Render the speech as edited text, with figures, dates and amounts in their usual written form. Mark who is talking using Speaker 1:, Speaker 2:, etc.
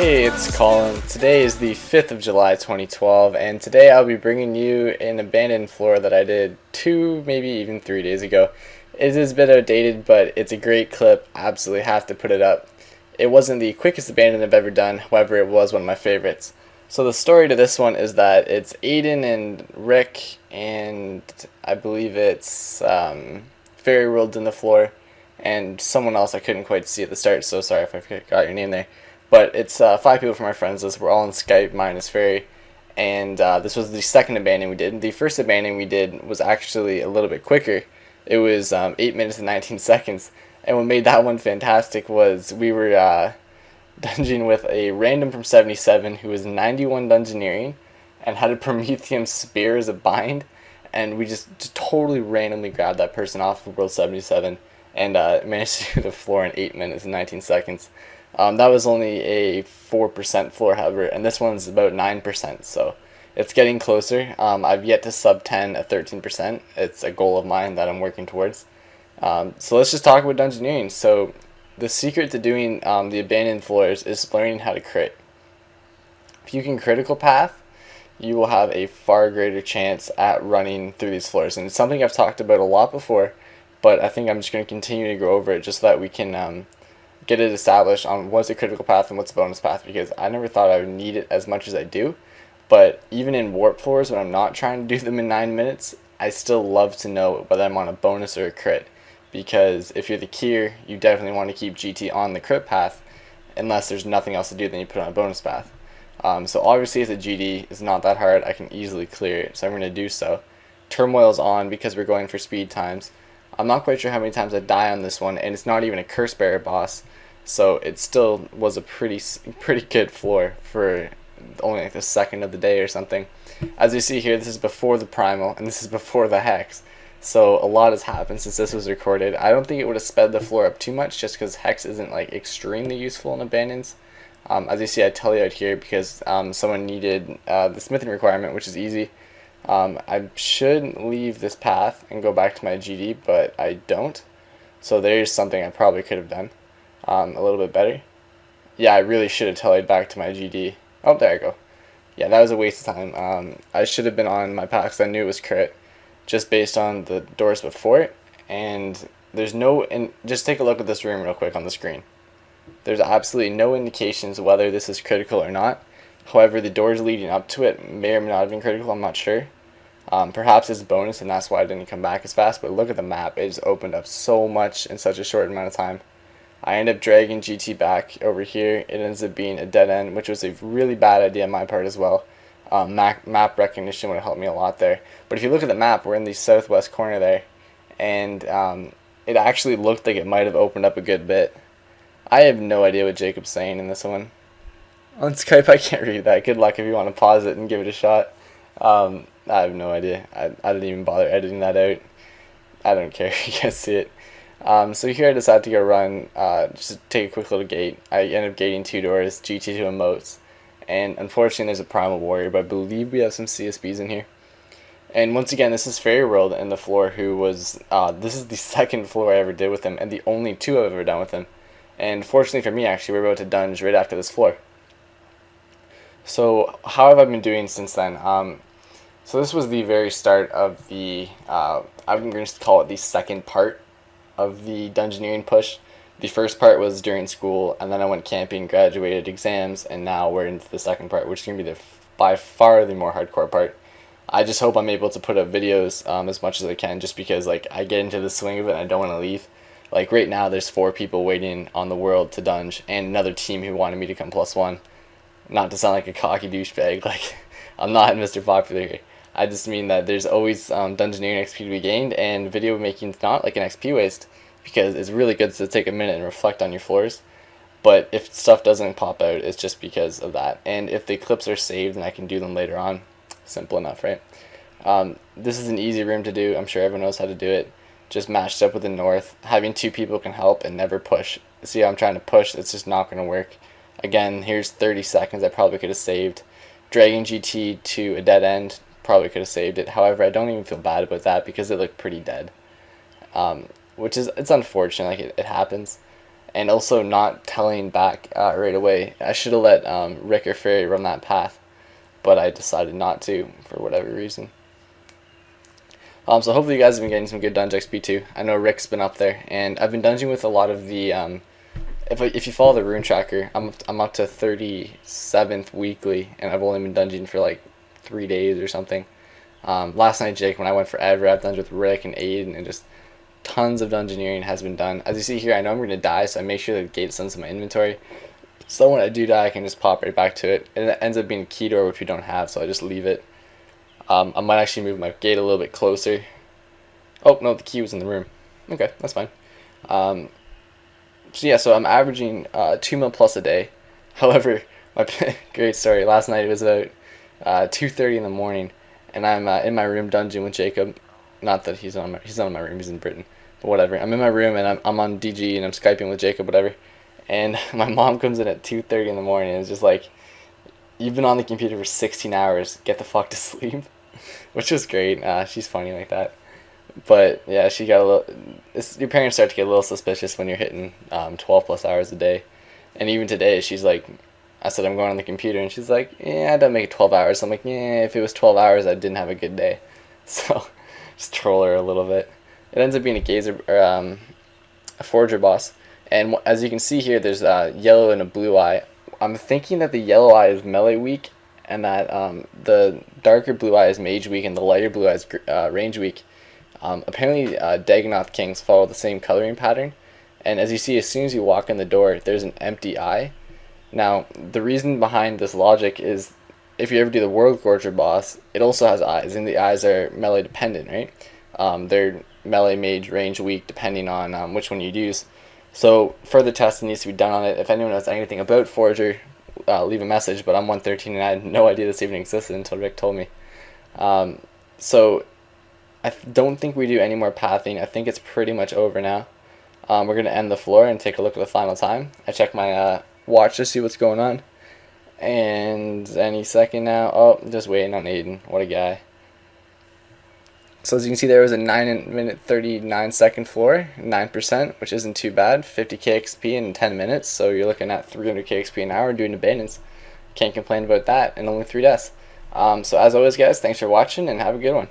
Speaker 1: Hey, it's Colin. Today is the 5th of July 2012, and today I'll be bringing you an abandoned floor that I did 2, maybe even 3 days ago. It is a bit outdated, but it's a great clip. Absolutely have to put it up. It wasn't the quickest abandon I've ever done, however, it was one of my favorites. So the story to this one is that it's Aiden and Rick, and I believe it's Fairy World's in the floor, and someone else I couldn't quite see at the start, so sorry if I forgot your name there. But it's 5 people from our friends list. We're all on Skype, minus Fairy. And this was the second abandon we did. The first abandon we did was actually a little bit quicker. It was 8 minutes and 19 seconds. And what made that one fantastic was we were dungeoning with a random from 77 who was 91 Dungeoneering and had a Prometheum spear as a bind. And we just totally randomly grabbed that person off of World 77 and managed to do the floor in 8 minutes and 19 seconds. That was only a 4% floor, however, and this one's about 9%, so it's getting closer. I've yet to sub 10 at 13%. It's a goal of mine that I'm working towards. So let's just talk about Dungeoneering. So the secret to doing the abandoned floors is learning how to crit. If you can critical path, you will have a far greater chance at running through these floors, and it's something I've talked about a lot before, but I think I'm just going to continue to go over it just so that we can get it established on what's a critical path and what's a bonus path, because I never thought I would need it as much as I do. But even in warp floors, when I'm not trying to do them in 9 minutes, I still love to know whether I'm on a bonus or a crit, because if you're the keyer, you definitely want to keep GT on the crit path unless there's nothing else to do, then you put on a bonus path. So obviously as a GD, it's not that hard. I can easily clear it, so I'm going to do so. Turmoil's on because we're going for speed times. I'm not quite sure how many times I die on this one, and it's not even a curse bearer boss, so it still was a pretty good floor for only like the second of the day or something. As you see here, this is before the primal, and this is before the hex, so a lot has happened since this was recorded. I don't think it would have sped the floor up too much, just because hex isn't like extremely useful in abandons. As you see, I tell you out here because someone needed the smithing requirement, which is easy. I should leave this path and go back to my GD, but I don't. So there's something I probably could have done a little bit better. Yeah, I really should have teleported back to my GD. Oh, there I go. Yeah, that was a waste of time. I should have been on my path because I knew it was crit, just based on the doors before it. And there's no, and just take a look at this room real quick on the screen. There's absolutely no indications whether this is critical or not. However, the doors leading up to it may or may not have been critical, I'm not sure. Perhaps it's a bonus and that's why I didn't come back as fast, but look at the map. It just opened up so much in such a short amount of time. I end up dragging GT back over here. It ends up being a dead end, which was a really bad idea on my part as well. Map recognition would have helped me a lot there. But if you look at the map, we're in the southwest corner there, and it actually looked like it might have opened up a good bit. I have no idea what Jacob's saying in this one. On Skype, I can't read that. Good luck if you want to pause it and give it a shot. I have no idea. I didn't even bother editing that out. I don't care if you guys see it. So here I decided to go run, just to take a quick little gate. I end up gating 2 doors, GT to emotes. And unfortunately there's a primal warrior, but I believe we have some CSBs in here. And once again, this is Fairy World in the floor, who was, this is the second floor I ever did with him, and the only 2 I've ever done with him. And fortunately for me, actually, we're about to dunge right after this floor. So how have I been doing since then? So this was the very start of the, I'm going to call it the second part of the Dungeoneering push. The first part was during school, and then I went camping, graduated, exams, and now we're into the second part, which is going to be the by far the more hardcore part. I just hope I'm able to put up videos as much as I can, just because like I get into the swing of it and I don't want to leave. Like right now there's 4 people waiting on the world to dunge, and another team who wanted me to come +1. Not to sound like a cocky douchebag, like I'm not Mr. Popular here. I just mean that there's always Dungeoneering XP to be gained, and video making is not like an XP waste, because it's really good to take a minute and reflect on your floors. But if stuff doesn't pop out, it's just because of that. And if the clips are saved and I can do them later on, simple enough, right? This is an easy room to do. I'm sure everyone knows how to do it. Just matched up with the north. Having 2 people can help and never push. See how I'm trying to push? It's just not going to work. Again, here's 30 seconds I probably could have saved. Dragging GT to a dead end, probably could have saved it. However, I don't even feel bad about that because it looked pretty dead. Which is, it's unfortunate, like it happens. and also not telling back right away. I should have let Rick or Fairy run that path, but I decided not to for whatever reason. So hopefully you guys have been getting some good dungeon XP too. I know Rick's been up there, and I've been dungeoning with a lot of the. If you follow the rune tracker, I'm up to 37th weekly, and I've only been dungeoning for like 3 days or something. Last night, Jake, when I went for Adver, I've dungeoned with Rick and Aiden, and just tons of dungeoneering has been done. As you see here, I know I'm going to die, so I make sure the gate's sends to my inventory. So when I do die, I can just pop right back to it. And it ends up being a key door, which we don't have, so I just leave it. I might actually move my gate a little bit closer. Oh, no, the key was in the room. Okay, that's fine. So yeah, so I'm averaging 2 mil plus a day. However, my great story, last night it was about 2:30 in the morning, and I'm in my room dungeon with Jacob. Not that he's not in my room, he's in Britain. But whatever, I'm in my room, and I'm on DG, and I'm Skyping with Jacob, whatever. And my mom comes in at 2:30 in the morning, and is just like, "You've been on the computer for 16 hours, get the fuck to sleep." Which was great. She's funny like that. But yeah, she got a little. Your parents start to get a little suspicious when you're hitting 12 plus hours a day. And even today, she's like, I said I'm going on the computer, and she's like, yeah, I don't make it 12 hours. I'm like, yeah, if it was 12 hours, I didn't have a good day. So just troll her a little bit. It ends up being a gazer or a forager boss. And as you can see here, there's a yellow and a blue eye. I'm thinking that the yellow eye is melee weak, and that the darker blue eye is mage weak, and the lighter blue eye is range weak. Apparently, Dagonoth Kings follow the same coloring pattern, and as you see, as soon as you walk in the door, there's an empty eye. Now, the reason behind this logic is, if you ever do the World Gorger boss, it also has eyes, and the eyes are melee dependent, right? They're melee, mage, range, weak, depending on which one you use. So, further testing needs to be done on it. If anyone knows anything about Forager, leave a message, but I'm 113 and I had no idea this even existed until Rick told me. So I don't think we do any more pathing. I think it's pretty much over now. We're going to end the floor and take a look at the final time. I check my watch to see what's going on. And any second now. Oh, just waiting on Aiden. What a guy. So as you can see, there was a 9-minute 39-second floor, 9%, which isn't too bad. 50k XP in 10 minutes, so you're looking at 300k XP an hour doing abandons. Can't complain about that in only 3 deaths. So as always, guys, thanks for watching and have a good one.